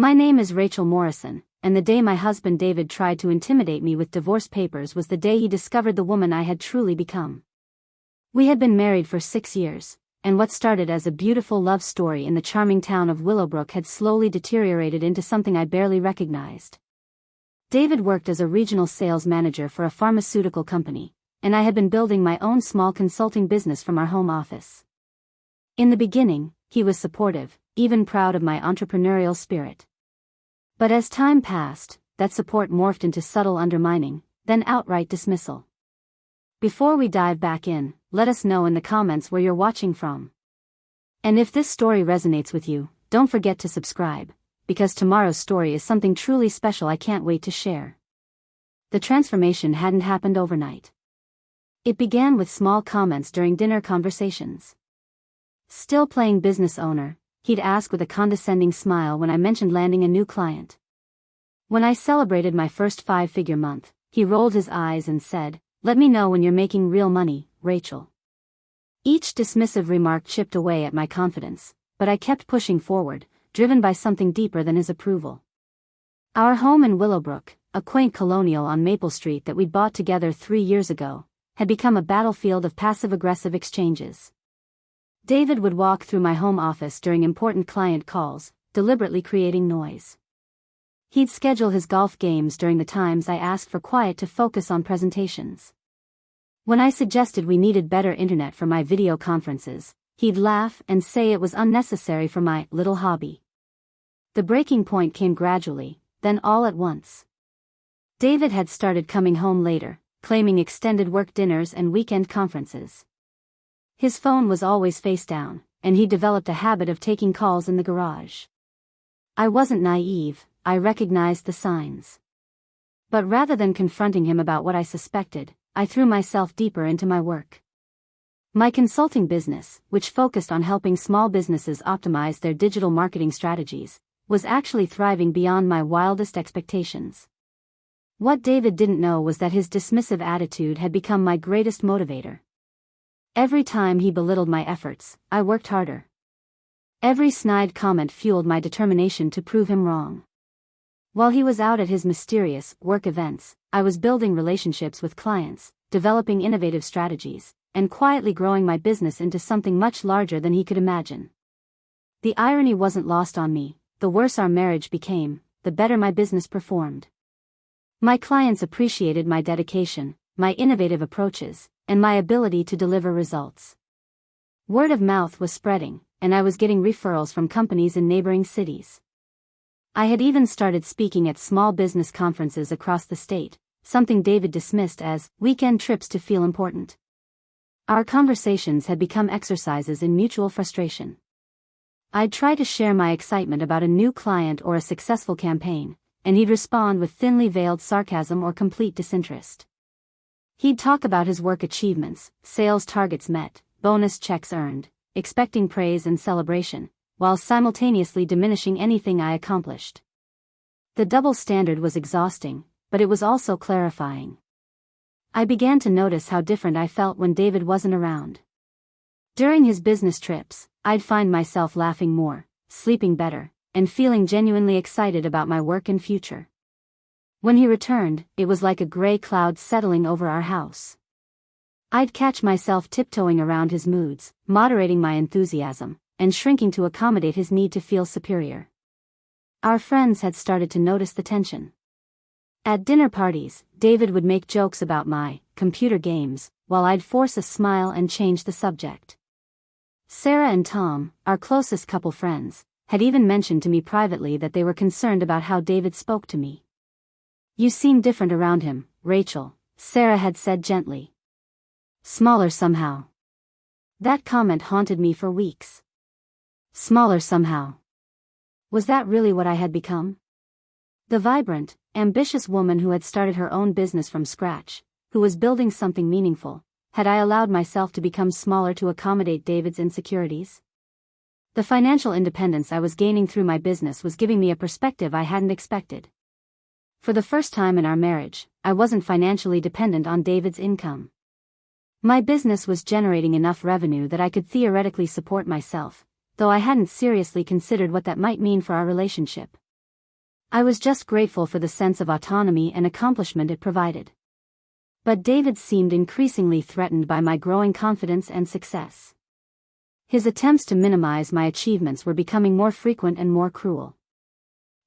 My name is Rachel Morrison, and the day my husband David tried to intimidate me with divorce papers was the day he discovered the woman I had truly become. We had been married for 6 years, and what started as a beautiful love story in the charming town of Willowbrook had slowly deteriorated into something I barely recognized. David worked as a regional sales manager for a pharmaceutical company, and I had been building my own small consulting business from our home office. In the beginning, he was supportive, even proud of my entrepreneurial spirit. But as time passed, that support morphed into subtle undermining, then outright dismissal. Before we dive back in, let us know in the comments where you're watching from. And if this story resonates with you, don't forget to subscribe, because tomorrow's story is something truly special I can't wait to share. The transformation hadn't happened overnight. It began with small comments during dinner conversations. Still playing business owner, he'd ask with a condescending smile when I mentioned landing a new client. When I celebrated my first 5-figure month, he rolled his eyes and said, "Let me know when you're making real money, Rachel." Each dismissive remark chipped away at my confidence, but I kept pushing forward, driven by something deeper than his approval. Our home in Willowbrook, a quaint colonial on Maple Street that we'd bought together 3 years ago, had become a battlefield of passive-aggressive exchanges. David would walk through my home office during important client calls, deliberately creating noise. He'd schedule his golf games during the times I asked for quiet to focus on presentations. When I suggested we needed better internet for my video conferences, he'd laugh and say it was unnecessary for my little hobby. The breaking point came gradually, then all at once. David had started coming home later, claiming extended work dinners and weekend conferences. His phone was always face down, and he developed a habit of taking calls in the garage. I wasn't naive, I recognized the signs. But rather than confronting him about what I suspected, I threw myself deeper into my work. My consulting business, which focused on helping small businesses optimize their digital marketing strategies, was actually thriving beyond my wildest expectations. What David didn't know was that his dismissive attitude had become my greatest motivator. Every time he belittled my efforts, I worked harder. Every snide comment fueled my determination to prove him wrong. While he was out at his mysterious work events, I was building relationships with clients, developing innovative strategies, and quietly growing my business into something much larger than he could imagine. The irony wasn't lost on me: the worse our marriage became, the better my business performed. My clients appreciated my dedication, my innovative approaches, and my ability to deliver results. Word of mouth was spreading, and I was getting referrals from companies in neighboring cities. I had even started speaking at small business conferences across the state, something David dismissed as weekend trips to feel important. Our conversations had become exercises in mutual frustration. I'd try to share my excitement about a new client or a successful campaign, and he'd respond with thinly veiled sarcasm or complete disinterest. He'd talk about his work achievements, sales targets met, bonus checks earned, expecting praise and celebration, while simultaneously diminishing anything I accomplished. The double standard was exhausting, but it was also clarifying. I began to notice how different I felt when David wasn't around. During his business trips, I'd find myself laughing more, sleeping better, and feeling genuinely excited about my work and future. When he returned, it was like a gray cloud settling over our house. I'd catch myself tiptoeing around his moods, moderating my enthusiasm, and shrinking to accommodate his need to feel superior. Our friends had started to notice the tension. At dinner parties, David would make jokes about my computer games, while I'd force a smile and change the subject. Sarah and Tom, our closest couple friends, had even mentioned to me privately that they were concerned about how David spoke to me. "You seem different around him, Rachel," Sarah had said gently. "Smaller somehow." That comment haunted me for weeks. Smaller somehow. Was that really what I had become? The vibrant, ambitious woman who had started her own business from scratch, who was building something meaningful, had I allowed myself to become smaller to accommodate David's insecurities? The financial independence I was gaining through my business was giving me a perspective I hadn't expected. For the first time in our marriage, I wasn't financially dependent on David's income. My business was generating enough revenue that I could theoretically support myself, though I hadn't seriously considered what that might mean for our relationship. I was just grateful for the sense of autonomy and accomplishment it provided. But David seemed increasingly threatened by my growing confidence and success. His attempts to minimize my achievements were becoming more frequent and more cruel.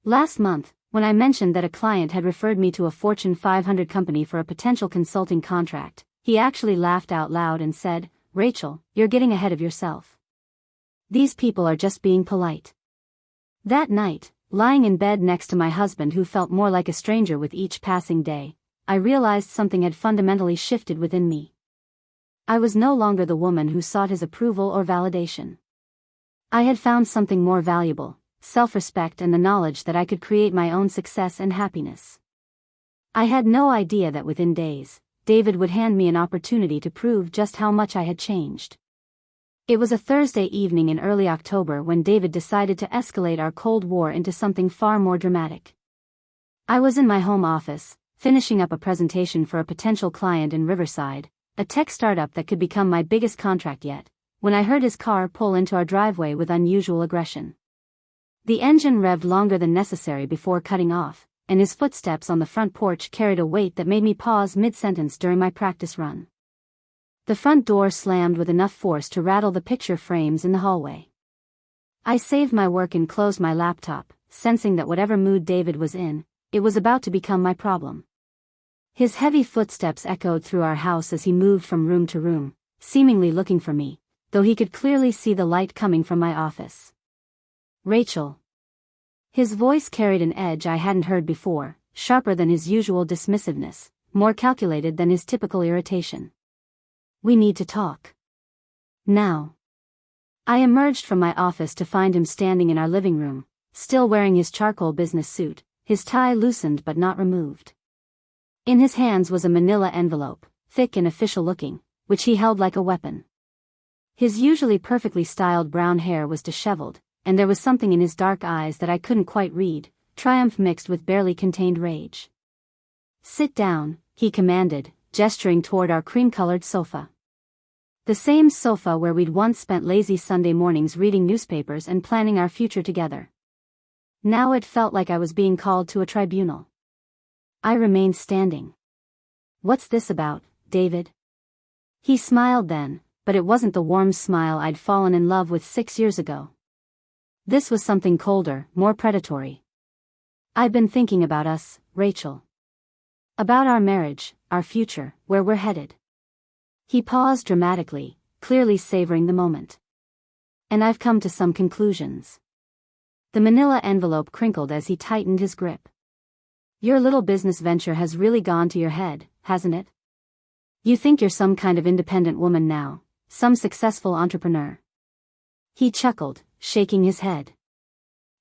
Last month, when I mentioned that a client had referred me to a Fortune 500 company for a potential consulting contract, he actually laughed out loud and said, "Rachel, you're getting ahead of yourself. These people are just being polite." That night, lying in bed next to my husband who felt more like a stranger with each passing day, I realized something had fundamentally shifted within me. I was no longer the woman who sought his approval or validation. I had found something more valuable, self-respect and the knowledge that I could create my own success and happiness. I had no idea that within days, David would hand me an opportunity to prove just how much I had changed. It was a Thursday evening in early October when David decided to escalate our Cold War into something far more dramatic. I was in my home office, finishing up a presentation for a potential client in Riverside, a tech startup that could become my biggest contract yet, when I heard his car pull into our driveway with unusual aggression. The engine revved longer than necessary before cutting off, and his footsteps on the front porch carried a weight that made me pause mid-sentence during my practice run. The front door slammed with enough force to rattle the picture frames in the hallway. I saved my work and closed my laptop, sensing that whatever mood David was in, it was about to become my problem. His heavy footsteps echoed through our house as he moved from room to room, seemingly looking for me, though he could clearly see the light coming from my office. "Rachel." His voice carried an edge I hadn't heard before, sharper than his usual dismissiveness, more calculated than his typical irritation. "We need to talk. Now." I emerged from my office to find him standing in our living room, still wearing his charcoal business suit, his tie loosened but not removed. In his hands was a manila envelope, thick and official-looking, which he held like a weapon. His usually perfectly styled brown hair was disheveled, and there was something in his dark eyes that I couldn't quite read, triumph mixed with barely contained rage. "Sit down," he commanded, gesturing toward our cream-colored sofa. The same sofa where we'd once spent lazy Sunday mornings reading newspapers and planning our future together. Now it felt like I was being called to a tribunal. I remained standing. "What's this about, David?" He smiled then, but it wasn't the warm smile I'd fallen in love with 6 years ago. This was something colder, more predatory. "I've been thinking about us, Rachel. About our marriage, our future, where we're headed." He paused dramatically, clearly savoring the moment. "And I've come to some conclusions." The manila envelope crinkled as he tightened his grip. "Your little business venture has really gone to your head, hasn't it? You think you're some kind of independent woman now, some successful entrepreneur." He chuckled, shaking his head.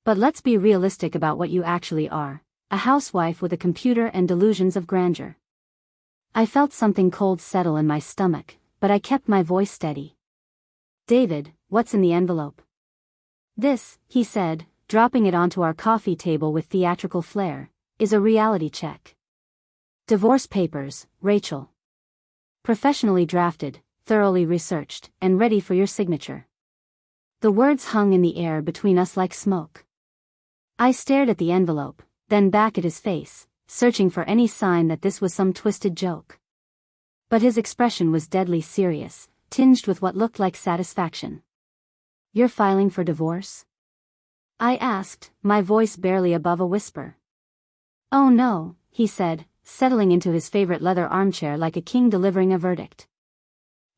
"But let's be realistic about what you actually are, a housewife with a computer and delusions of grandeur." I felt something cold settle in my stomach, but I kept my voice steady. "David, what's in the envelope?" "This," he said, dropping it onto our coffee table with theatrical flair, "is a reality check. Divorce papers, Rachel. Professionally drafted, thoroughly researched, and ready for your signature." The words hung in the air between us like smoke. I stared at the envelope, then back at his face, searching for any sign that this was some twisted joke. But his expression was deadly serious, tinged with what looked like satisfaction. "You're filing for divorce?" I asked, my voice barely above a whisper. "Oh no," he said, settling into his favorite leather armchair like a king delivering a verdict.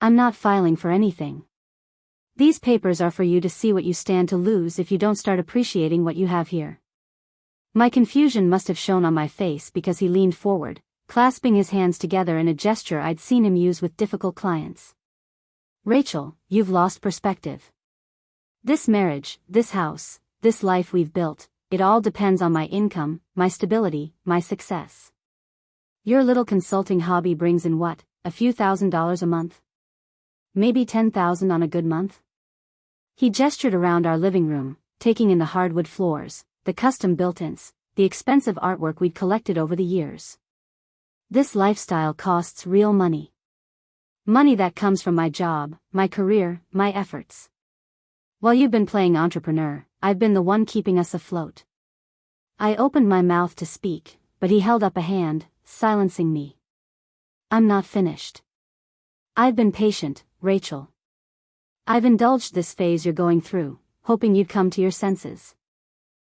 "I'm not filing for anything. These papers are for you to see what you stand to lose if you don't start appreciating what you have here." My confusion must have shown on my face because he leaned forward, clasping his hands together in a gesture I'd seen him use with difficult clients. "Rachel, you've lost perspective. This marriage, this house, this life we've built, it all depends on my income, my stability, my success. Your little consulting hobby brings in what, a few $1,000s a month? Maybe 10,000 on a good month?" He gestured around our living room, taking in the hardwood floors, the custom built-ins, the expensive artwork we'd collected over the years. "This lifestyle costs real money. Money that comes from my job, my career, my efforts. While you've been playing entrepreneur, I've been the one keeping us afloat." I opened my mouth to speak, but he held up a hand, silencing me. I'm not finished. I've been patient, Rachel. I've indulged this phase you're going through, hoping you'd come to your senses.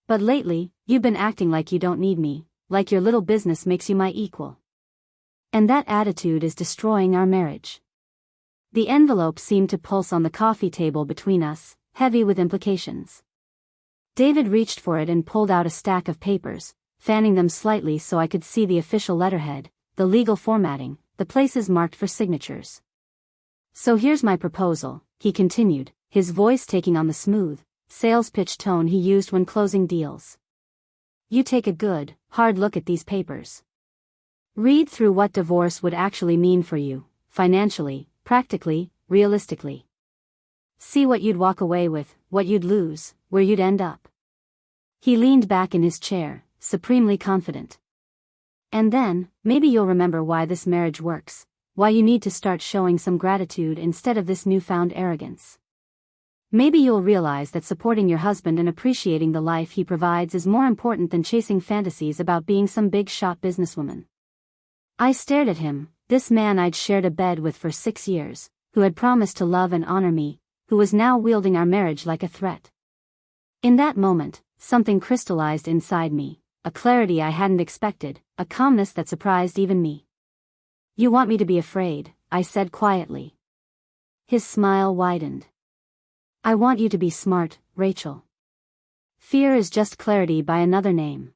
But lately, you've been acting like you don't need me, like your little business makes you my equal. And that attitude is destroying our marriage. The envelope seemed to pulse on the coffee table between us, heavy with implications. David reached for it and pulled out a stack of papers, fanning them slightly so I could see the official letterhead, the legal formatting, the places marked for signatures. So here's my proposal, he continued, his voice taking on the smooth, sales pitch tone he used when closing deals. You take a good, hard look at these papers. Read through what divorce would actually mean for you, financially, practically, realistically. See what you'd walk away with, what you'd lose, where you'd end up. He leaned back in his chair, supremely confident. And then, maybe you'll remember why this marriage works, why you need to start showing some gratitude instead of this newfound arrogance. Maybe you'll realize that supporting your husband and appreciating the life he provides is more important than chasing fantasies about being some big-shot businesswoman. I stared at him, this man I'd shared a bed with for 6 years, who had promised to love and honor me, who was now wielding our marriage like a threat. In that moment, something crystallized inside me, a clarity I hadn't expected, a calmness that surprised even me. You want me to be afraid, I said quietly. His smile widened. I want you to be smart, Rachel. Fear is just clarity by another name.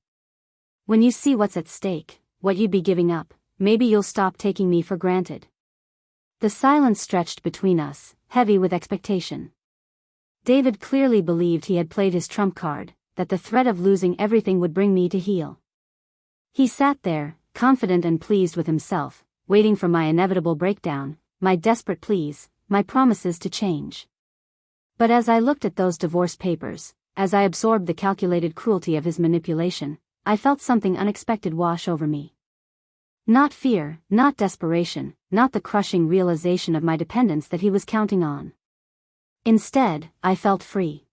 When you see what's at stake, what you'd be giving up, maybe you'll stop taking me for granted. The silence stretched between us, heavy with expectation. David clearly believed he had played his trump card, that the threat of losing everything would bring me to heel. He sat there, confident and pleased with himself, waiting for my inevitable breakdown, my desperate pleas, my promises to change. But as I looked at those divorce papers, as I absorbed the calculated cruelty of his manipulation, I felt something unexpected wash over me. Not fear, not desperation, not the crushing realization of my dependence that he was counting on. Instead, I felt free.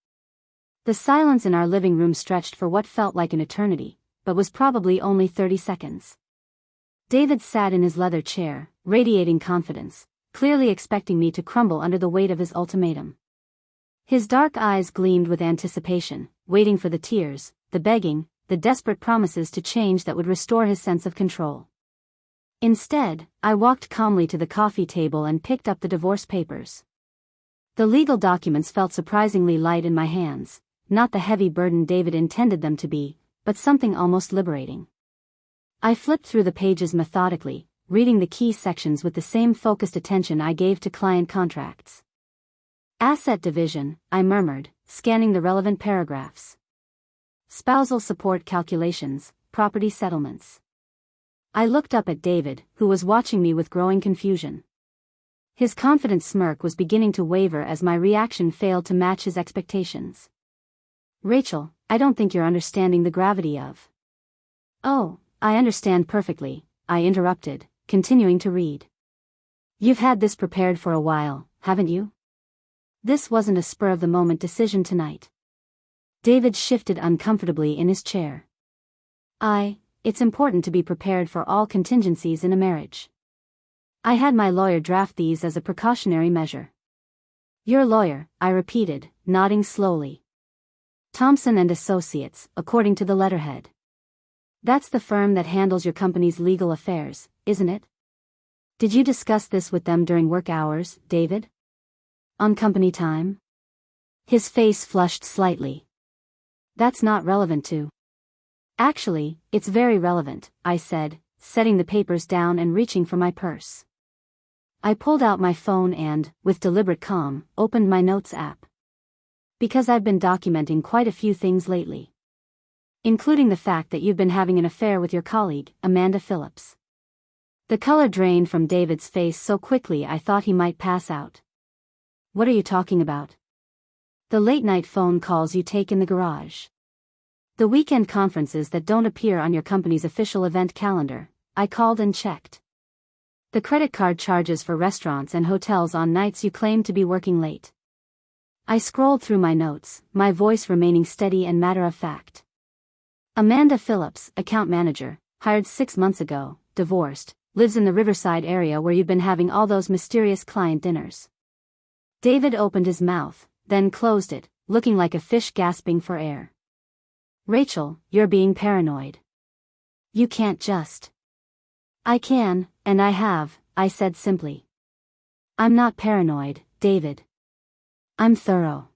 The silence in our living room stretched for what felt like an eternity, but was probably only 30 seconds. David sat in his leather chair, radiating confidence, clearly expecting me to crumble under the weight of his ultimatum. His dark eyes gleamed with anticipation, waiting for the tears, the begging, the desperate promises to change that would restore his sense of control. Instead, I walked calmly to the coffee table and picked up the divorce papers. The legal documents felt surprisingly light in my hands, not the heavy burden David intended them to be, but something almost liberating. I flipped through the pages methodically, reading the key sections with the same focused attention I gave to client contracts. Asset division, I murmured, scanning the relevant paragraphs. Spousal support calculations, property settlements. I looked up at David, who was watching me with growing confusion. His confident smirk was beginning to waver as my reaction failed to match his expectations. Rachel, I don't think you're understanding the gravity of. Oh, I understand perfectly, I interrupted, continuing to read. You've had this prepared for a while, haven't you? This wasn't a spur-of-the-moment decision tonight. David shifted uncomfortably in his chair. It's important to be prepared for all contingencies in a marriage. I had my lawyer draft these as a precautionary measure. Your lawyer, I repeated, nodding slowly. Thompson and Associates, according to the letterhead. That's the firm that handles your company's legal affairs, isn't it? Did you discuss this with them during work hours, David? On company time? His face flushed slightly. That's not relevant to. Actually, it's very relevant, I said, setting the papers down and reaching for my purse. I pulled out my phone and, with deliberate calm, opened my notes app. Because I've been documenting quite a few things lately. Including the fact that you've been having an affair with your colleague, Amanda Phillips. The color drained from David's face so quickly I thought he might pass out. What are you talking about? The late-night phone calls you take in the garage. The weekend conferences that don't appear on your company's official event calendar, I called and checked. The credit card charges for restaurants and hotels on nights you claim to be working late. I scrolled through my notes, my voice remaining steady and matter-of-fact. Amanda Phillips, account manager, hired 6 months ago, divorced, lives in the Riverside area where you've been having all those mysterious client dinners. David opened his mouth, then closed it, looking like a fish gasping for air. Rachel, you're being paranoid. You can't just. I can, and I have, I said simply. I'm not paranoid, David. I'm thorough.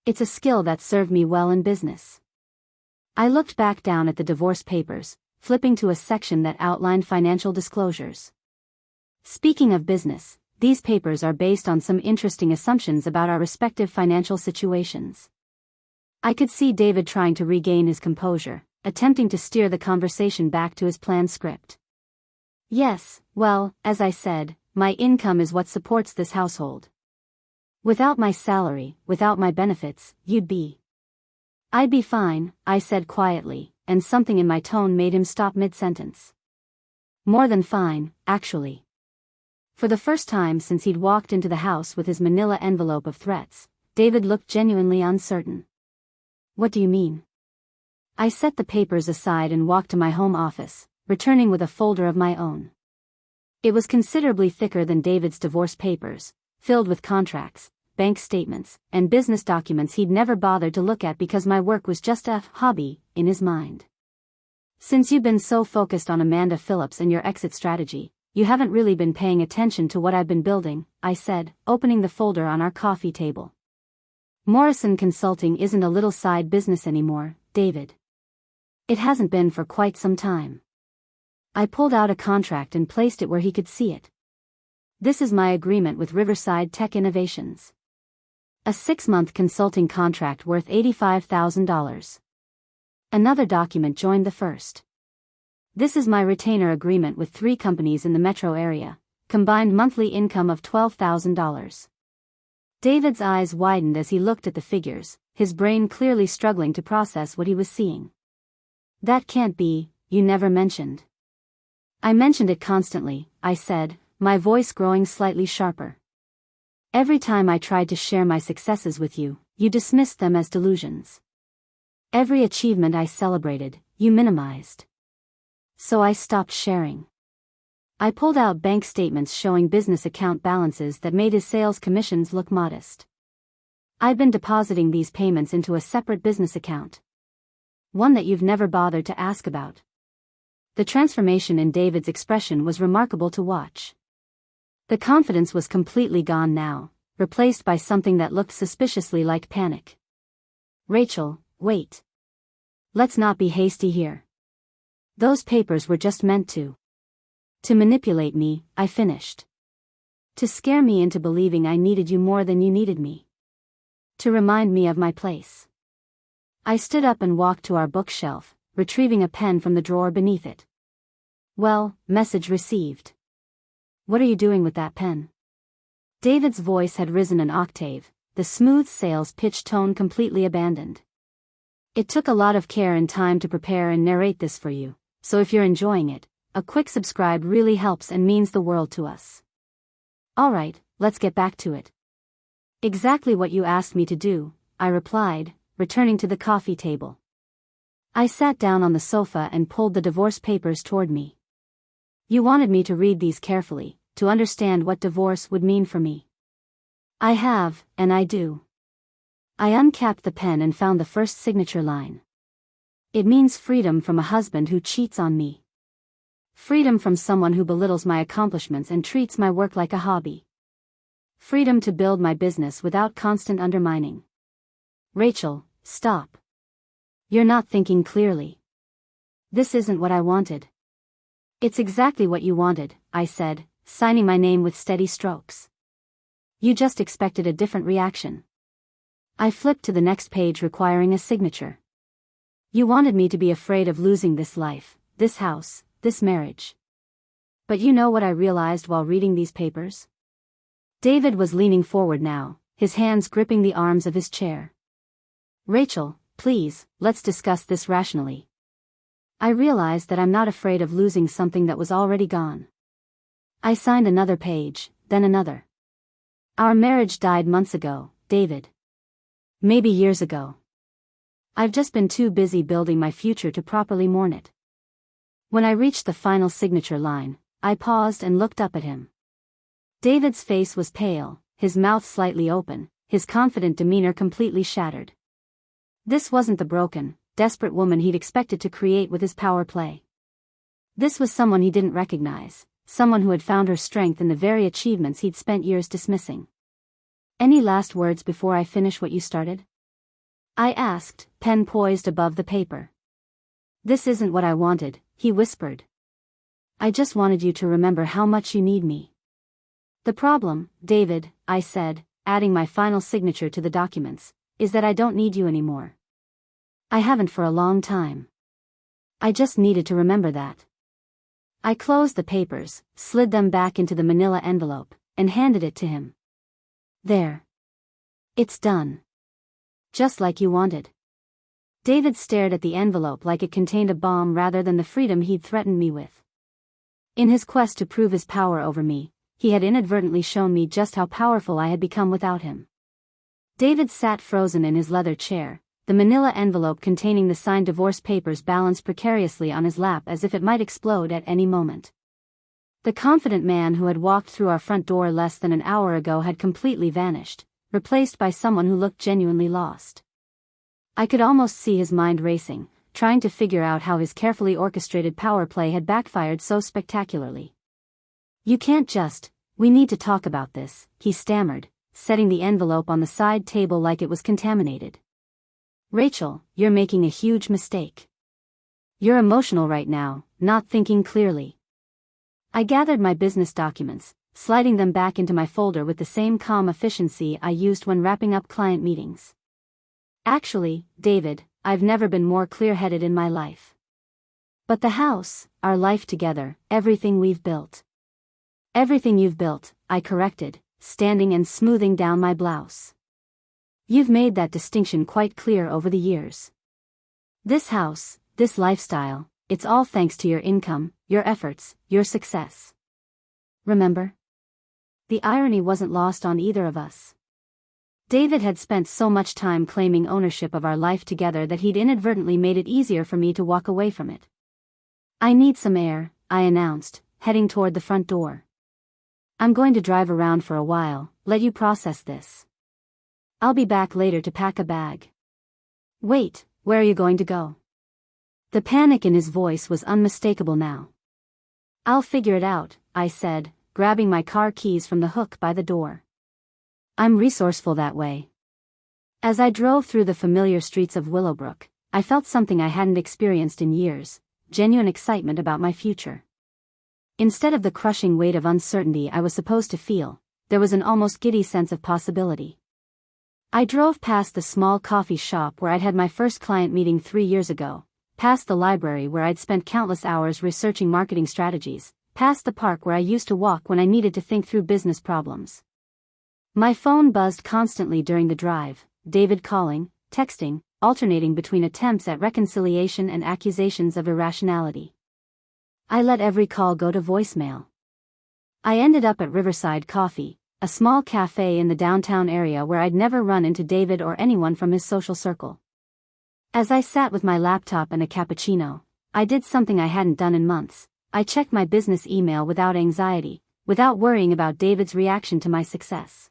It's a skill that served me well in business. I looked back down at the divorce papers, flipping to a section that outlined financial disclosures. Speaking of business, these papers are based on some interesting assumptions about our respective financial situations. I could see David trying to regain his composure, attempting to steer the conversation back to his planned script. Yes, well, as I said, my income is what supports this household. Without my salary, without my benefits, I'd be fine, I said quietly, and something in my tone made him stop mid-sentence. More than fine, actually. For the first time since he'd walked into the house with his manila envelope of threats, David looked genuinely uncertain. What do you mean? I set the papers aside and walked to my home office, returning with a folder of my own. It was considerably thicker than David's divorce papers, filled with contracts, bank statements, and business documents he'd never bothered to look at because my work was just a hobby, in his mind. Since you've been so focused on Amanda Phillips and your exit strategy, you haven't really been paying attention to what I've been building, I said, opening the folder on our coffee table. Morrison Consulting isn't a little side business anymore, David. It hasn't been for quite some time. I pulled out a contract and placed it where he could see it. This is my agreement with Riverside Tech Innovations. A 6-month consulting contract worth $85,000. Another document joined the first. This is my retainer agreement with 3 companies in the metro area, combined monthly income of $12,000. David's eyes widened as he looked at the figures, his brain clearly struggling to process what he was seeing. That can't be, you never mentioned. I mentioned it constantly, I said, my voice growing slightly sharper. Every time I tried to share my successes with you, you dismissed them as delusions. Every achievement I celebrated, you minimized. So I stopped sharing. I pulled out bank statements showing business account balances that made his sales commissions look modest. I'd been depositing these payments into a separate business account. One that you've never bothered to ask about. The transformation in David's expression was remarkable to watch. The confidence was completely gone now, replaced by something that looked suspiciously like panic. Rachel, wait. Let's not be hasty here. Those papers were just meant to manipulate me, I finished. To scare me into believing I needed you more than you needed me. To remind me of my place. I stood up and walked to our bookshelf, retrieving a pen from the drawer beneath it. Well, message received. What are you doing with that pen? David's voice had risen an octave, the smooth sales pitch tone completely abandoned. It took a lot of care and time to prepare and narrate this for you, so if you're enjoying it, a quick subscribe really helps and means the world to us. Alright, let's get back to it. Exactly what you asked me to do, I replied, returning to the coffee table. I sat down on the sofa and pulled the divorce papers toward me. You wanted me to read these carefully, to understand what divorce would mean for me. I have, and I do. I uncapped the pen and found the first signature line. It means freedom from a husband who cheats on me. Freedom from someone who belittles my accomplishments and treats my work like a hobby. Freedom to build my business without constant undermining. Rachel, stop. You're not thinking clearly. This isn't what I wanted. It's exactly what you wanted, I said, signing my name with steady strokes. You just expected a different reaction. I flipped to the next page requiring a signature. You wanted me to be afraid of losing this life, this house, this marriage. But you know what I realized while reading these papers? David was leaning forward now, his hands gripping the arms of his chair. Rachel, please, let's discuss this rationally. I realized that I'm not afraid of losing something that was already gone. I signed another page, then another. Our marriage died months ago, David. Maybe years ago. I've just been too busy building my future to properly mourn it. When I reached the final signature line, I paused and looked up at him. David's face was pale, his mouth slightly open, his confident demeanor completely shattered. This wasn't the broken, desperate woman he'd expected to create with his power play. This was someone he didn't recognize, someone who had found her strength in the very achievements he'd spent years dismissing. Any last words before I finish what you started? I asked, pen poised above the paper. This isn't what I wanted, he whispered. I just wanted you to remember how much you need me. The problem, David, I said, adding my final signature to the documents, is that I don't need you anymore. I haven't for a long time. I just needed to remember that. I closed the papers, slid them back into the manila envelope, and handed it to him. There. It's done. Just like you wanted. David stared at the envelope like it contained a bomb rather than the freedom he'd threatened me with. In his quest to prove his power over me, he had inadvertently shown me just how powerful I had become without him. David sat frozen in his leather chair, the manila envelope containing the signed divorce papers balanced precariously on his lap as if it might explode at any moment. The confident man who had walked through our front door less than an hour ago had completely vanished, replaced by someone who looked genuinely lost. I could almost see his mind racing, trying to figure out how his carefully orchestrated power play had backfired so spectacularly. You can't just, we need to talk about this, he stammered, setting the envelope on the side table like it was contaminated. Rachel, you're making a huge mistake. You're emotional right now, not thinking clearly. I gathered my business documents, sliding them back into my folder with the same calm efficiency I used when wrapping up client meetings. Actually, David, I've never been more clear-headed in my life. But the house, our life together, everything we've built. Everything you've built, I corrected, standing and smoothing down my blouse. You've made that distinction quite clear over the years. This house, this lifestyle, it's all thanks to your income, your efforts, your success. Remember? The irony wasn't lost on either of us. David had spent so much time claiming ownership of our life together that he'd inadvertently made it easier for me to walk away from it. I need some air, I announced, heading toward the front door. I'm going to drive around for a while, let you process this. I'll be back later to pack a bag. Wait, where are you going to go? The panic in his voice was unmistakable now. I'll figure it out, I said, grabbing my car keys from the hook by the door. I'm resourceful that way. As I drove through the familiar streets of Willowbrook, I felt something I hadn't experienced in years, genuine excitement about my future. Instead of the crushing weight of uncertainty I was supposed to feel, there was an almost giddy sense of possibility. I drove past the small coffee shop where I'd had my first client meeting 3 years ago, past the library where I'd spent countless hours researching marketing strategies, past the park where I used to walk when I needed to think through business problems. My phone buzzed constantly during the drive, David calling, texting, alternating between attempts at reconciliation and accusations of irrationality. I let every call go to voicemail. I ended up at Riverside Coffee, a small cafe in the downtown area where I'd never run into David or anyone from his social circle. As I sat with my laptop and a cappuccino, I did something I hadn't done in months. I checked my business email without anxiety, without worrying about David's reaction to my success.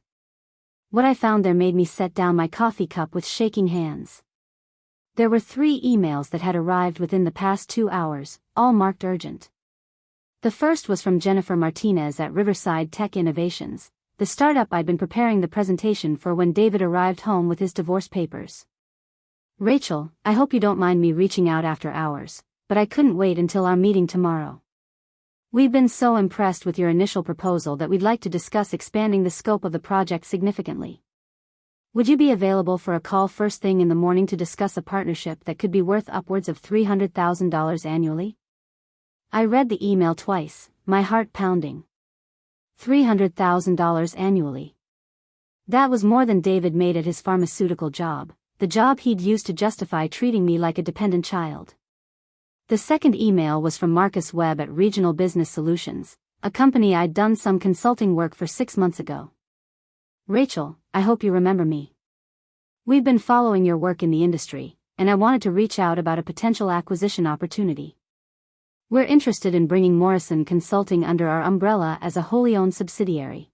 What I found there made me set down my coffee cup with shaking hands. There were 3 emails that had arrived within the past 2 hours, all marked urgent. The first was from Jennifer Martinez at Riverside Tech Innovations, the startup I'd been preparing the presentation for when David arrived home with his divorce papers. Rachel, I hope you don't mind me reaching out after hours, but I couldn't wait until our meeting tomorrow. We've been so impressed with your initial proposal that we'd like to discuss expanding the scope of the project significantly. Would you be available for a call first thing in the morning to discuss a partnership that could be worth upwards of $300,000 annually? I read the email twice, my heart pounding. $300,000 annually. That was more than David made at his pharmaceutical job, the job he'd used to justify treating me like a dependent child. The second email was from Marcus Webb at Regional Business Solutions, a company I'd done some consulting work for 6 months ago. Rachel, I hope you remember me. We've been following your work in the industry, and I wanted to reach out about a potential acquisition opportunity. We're interested in bringing Morrison Consulting under our umbrella as a wholly owned subsidiary.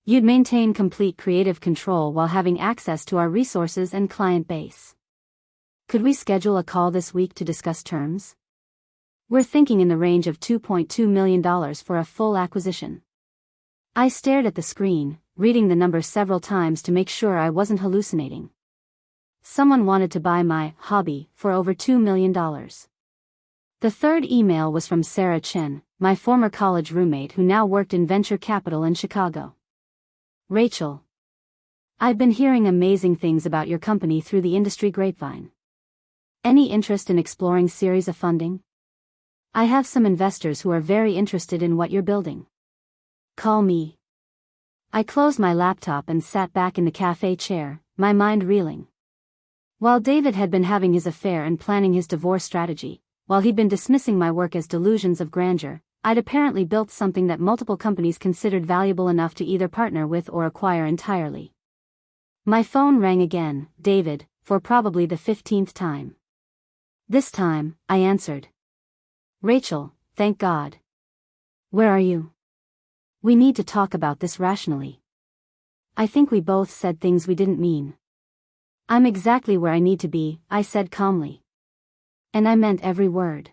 You'd maintain complete creative control while having access to our resources and client base. Could we schedule a call this week to discuss terms? We're thinking in the range of $2.2 million for a full acquisition. I stared at the screen, reading the number several times to make sure I wasn't hallucinating. Someone wanted to buy my hobby for over $2 million. The third email was from Sarah Chen, my former college roommate who now worked in venture capital in Chicago. Rachel, I've been hearing amazing things about your company through the industry grapevine. Any interest in exploring series of funding? I have some investors who are very interested in what you're building. Call me. I closed my laptop and sat back in the cafe chair, my mind reeling. While David had been having his affair and planning his divorce strategy, while he'd been dismissing my work as delusions of grandeur, I'd apparently built something that multiple companies considered valuable enough to either partner with or acquire entirely. My phone rang again, David, for probably the 15th time. This time, I answered. Rachel, thank God. Where are you? We need to talk about this rationally. I think we both said things we didn't mean. I'm exactly where I need to be, I said calmly. And I meant every word.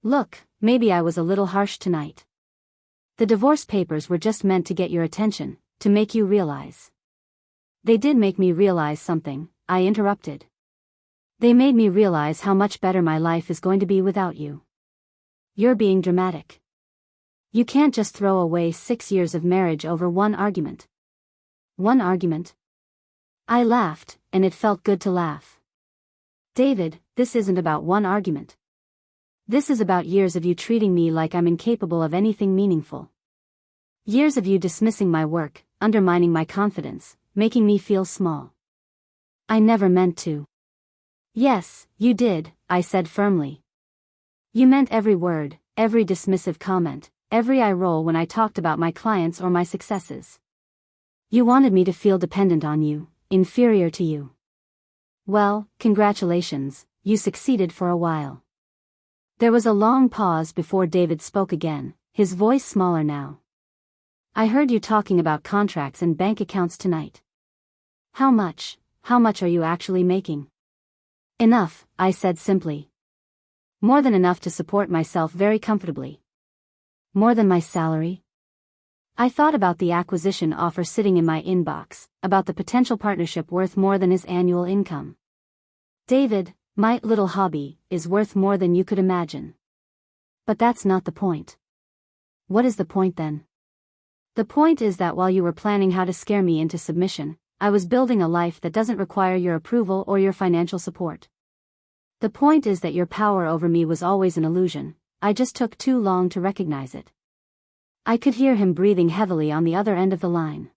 Look, maybe I was a little harsh tonight. The divorce papers were just meant to get your attention, to make you realize. They did make me realize something, I interrupted. They made me realize how much better my life is going to be without you. You're being dramatic. You can't just throw away 6 years of marriage over one argument. One argument? I laughed, and it felt good to laugh. David, this isn't about one argument. This is about years of you treating me like I'm incapable of anything meaningful. Years of you dismissing my work, undermining my confidence, making me feel small. I never meant to. Yes, you did, I said firmly. You meant every word, every dismissive comment, every eye roll when I talked about my clients or my successes. You wanted me to feel dependent on you, inferior to you. Well, congratulations, you succeeded for a while. There was a long pause before David spoke again, his voice smaller now. I heard you talking about contracts and bank accounts tonight. How much are you actually making? Enough, I said simply. More than enough to support myself very comfortably. More than my salary? I thought about the acquisition offer sitting in my inbox, about the potential partnership worth more than his annual income. David, my little hobby is worth more than you could imagine. But that's not the point. What is the point then? The point is that while you were planning how to scare me into submission, I was building a life that doesn't require your approval or your financial support. The point is that your power over me was always an illusion, I just took too long to recognize it. I could hear him breathing heavily on the other end of the line.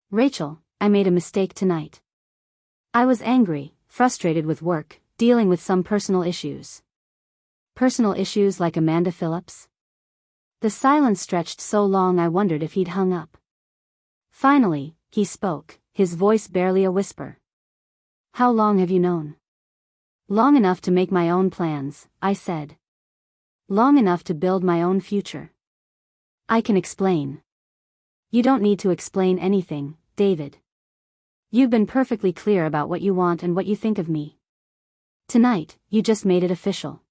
Rachel, I made a mistake tonight. I was angry, frustrated with work, dealing with some personal issues. Personal issues like Amanda Phillips? The silence stretched so long I wondered if he'd hung up. Finally, he spoke, his voice barely a whisper. How long have you known? Long enough to make my own plans, I said. Long enough to build my own future. I can explain. You don't need to explain anything, David. You've been perfectly clear about what you want and what you think of me. Tonight, you just made it official.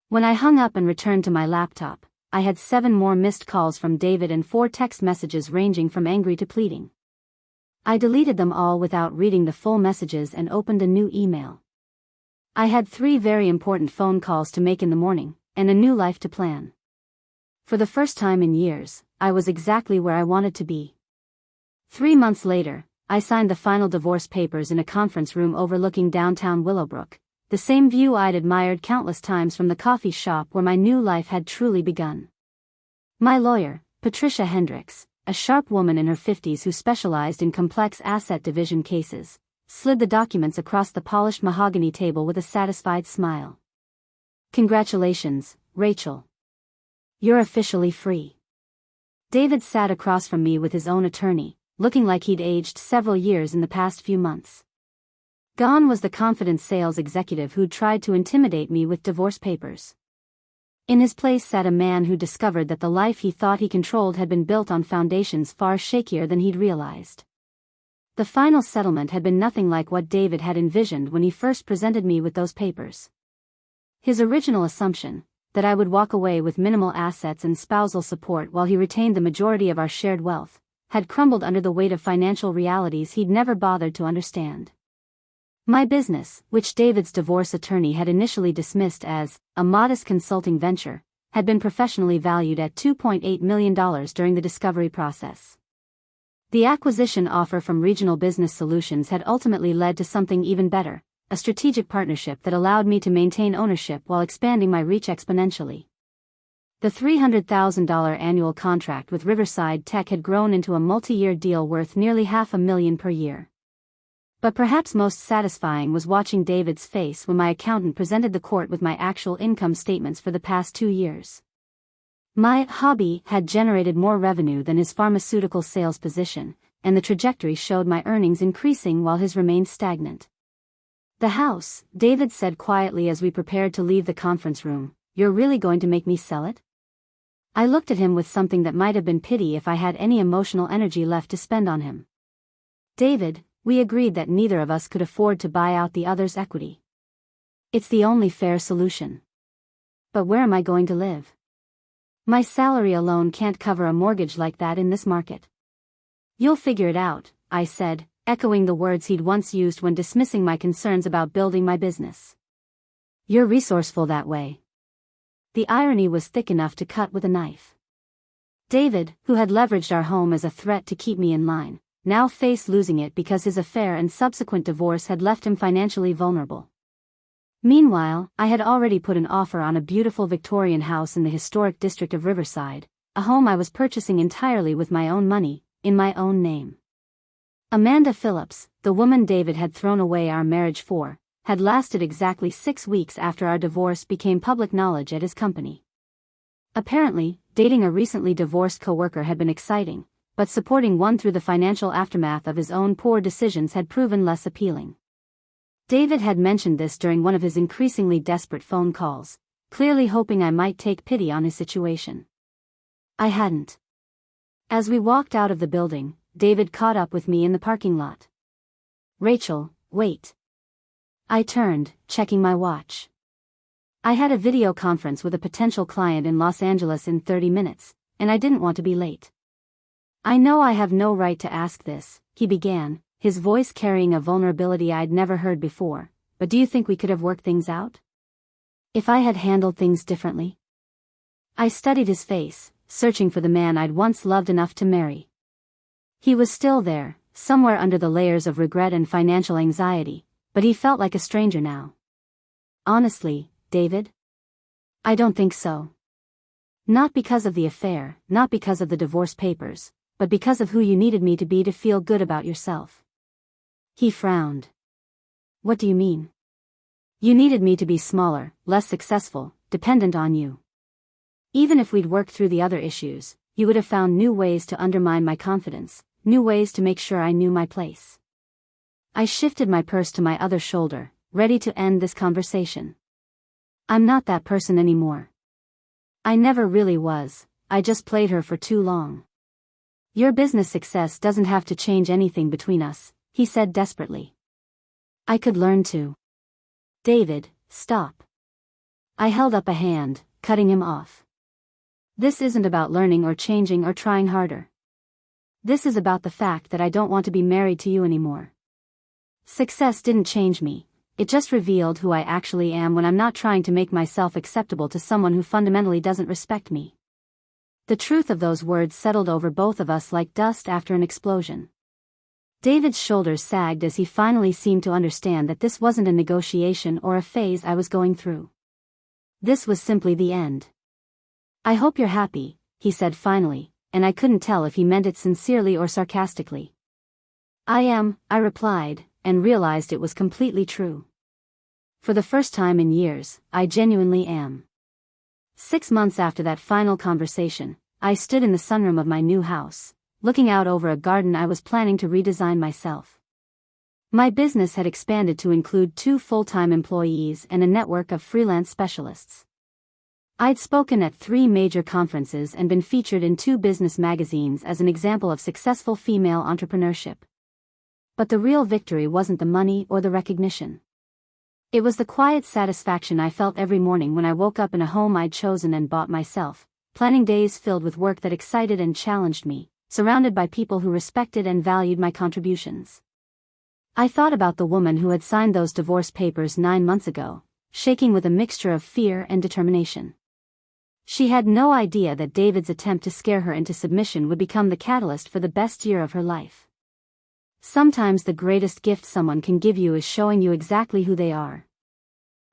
When I hung up and returned to my laptop, I had 7 more missed calls from David and 4 text messages ranging from angry to pleading. I deleted them all without reading the full messages and opened a new email. I had 3 very important phone calls to make in the morning, and a new life to plan. For the first time in years, I was exactly where I wanted to be. 3 months later, I signed the final divorce papers in a conference room overlooking downtown Willowbrook, the same view I'd admired countless times from the coffee shop where my new life had truly begun. My lawyer, Patricia Hendricks, a sharp woman in her 50s who specialized in complex asset division cases, slid the documents across the polished mahogany table with a satisfied smile. Congratulations, Rachel. You're officially free. David sat across from me with his own attorney, looking like he'd aged several years in the past few months. Gone was the confident sales executive who'd tried to intimidate me with divorce papers. In his place sat a man who discovered that the life he thought he controlled had been built on foundations far shakier than he'd realized. The final settlement had been nothing like what David had envisioned when he first presented me with those papers. His original assumption, that I would walk away with minimal assets and spousal support while he retained the majority of our shared wealth, had crumbled under the weight of financial realities he'd never bothered to understand. My business, which David's divorce attorney had initially dismissed as a modest consulting venture, had been professionally valued at $2.8 million during the discovery process. The acquisition offer from Regional Business Solutions had ultimately led to something even better, a strategic partnership that allowed me to maintain ownership while expanding my reach exponentially. The $300,000 annual contract with Riverside Tech had grown into a multi-year deal worth nearly $500,000 per year. But perhaps most satisfying was watching David's face when my accountant presented the court with my actual income statements for the past 2 years. My hobby had generated more revenue than his pharmaceutical sales position, and the trajectory showed my earnings increasing while his remained stagnant. "The house," David said quietly as we prepared to leave the conference room, "you're really going to make me sell it?" I looked at him with something that might have been pity if I had any emotional energy left to spend on him. "David, we agreed that neither of us could afford to buy out the other's equity. It's the only fair solution. But where am I going to live? My salary alone can't cover a mortgage like that in this market." "You'll figure it out," I said, echoing the words he'd once used when dismissing my concerns about building my business. "You're resourceful that way." The irony was thick enough to cut with a knife. David, who had leveraged our home as a threat to keep me in line, now faced losing it because his affair and subsequent divorce had left him financially vulnerable. Meanwhile, I had already put an offer on a beautiful Victorian house in the historic district of Riverside, a home I was purchasing entirely with my own money, in my own name. Amanda Phillips, the woman David had thrown away our marriage for, had lasted exactly 6 weeks after our divorce became public knowledge at his company. Apparently, dating a recently divorced coworker had been exciting, but supporting one through the financial aftermath of his own poor decisions had proven less appealing. David had mentioned this during one of his increasingly desperate phone calls, clearly hoping I might take pity on his situation. I hadn't. As we walked out of the building, David caught up with me in the parking lot. "Rachel, wait." I turned, checking my watch. I had a video conference with a potential client in Los Angeles in 30 minutes, and I didn't want to be late. "I know I have no right to ask this," he began, his voice carrying a vulnerability I'd never heard before, "but do you think we could have worked things out? If I had handled things differently?" I studied his face, searching for the man I'd once loved enough to marry. He was still there, somewhere under the layers of regret and financial anxiety, but he felt like a stranger now. "Honestly, David? I don't think so. Not because of the affair, not because of the divorce papers, but because of who you needed me to be to feel good about yourself." He frowned. "What do you mean?" "You needed me to be smaller, less successful, dependent on you. Even if we'd worked through the other issues, you would have found new ways to undermine my confidence, new ways to make sure I knew my place." I shifted my purse to my other shoulder, ready to end this conversation. "I'm not that person anymore. I never really was, I just played her for too long. Your business success doesn't have to change anything between us," he said desperately. "I could learn to." "David, stop." I held up a hand, cutting him off. "This isn't about learning or changing or trying harder. This is about the fact that I don't want to be married to you anymore. Success didn't change me, it just revealed who I actually am when I'm not trying to make myself acceptable to someone who fundamentally doesn't respect me." The truth of those words settled over both of us like dust after an explosion. David's shoulders sagged as he finally seemed to understand that this wasn't a negotiation or a phase I was going through. This was simply the end. "I hope you're happy," he said finally, and I couldn't tell if he meant it sincerely or sarcastically. "I am," I replied, and realized it was completely true. For the first time in years, I genuinely am. 6 months after that final conversation, I stood in the sunroom of my new house, looking out over a garden I was planning to redesign myself. My business had expanded to include 2 full-time employees and a network of freelance specialists. I'd spoken at 3 major conferences and been featured in 2 business magazines as an example of successful female entrepreneurship. But the real victory wasn't the money or the recognition. It was the quiet satisfaction I felt every morning when I woke up in a home I'd chosen and bought myself, planning days filled with work that excited and challenged me, surrounded by people who respected and valued my contributions. I thought about the woman who had signed those divorce papers 9 months ago, shaking with a mixture of fear and determination. She had no idea that David's attempt to scare her into submission would become the catalyst for the best year of her life. Sometimes the greatest gift someone can give you is showing you exactly who they are.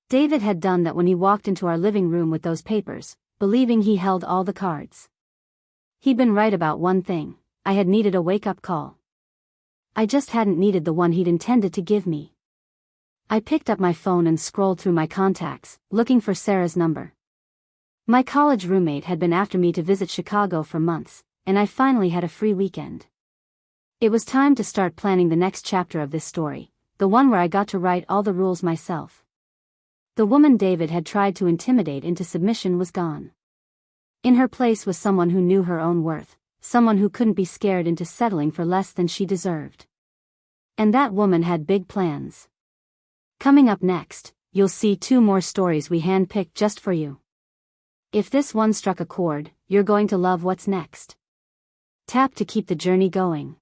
David had done that when he walked into our living room with those papers, believing he held all the cards. He'd been right about one thing: I had needed a wake-up call. I just hadn't needed the one he'd intended to give me. I picked up my phone and scrolled through my contacts, looking for Sarah's number. My college roommate had been after me to visit Chicago for months, and I finally had a free weekend. It was time to start planning the next chapter of this story, the one where I got to write all the rules myself. The woman David had tried to intimidate into submission was gone. In her place was someone who knew her own worth, someone who couldn't be scared into settling for less than she deserved. And that woman had big plans. Coming up next, you'll see 2 more stories we handpicked just for you. If this one struck a chord, you're going to love what's next. Tap to keep the journey going.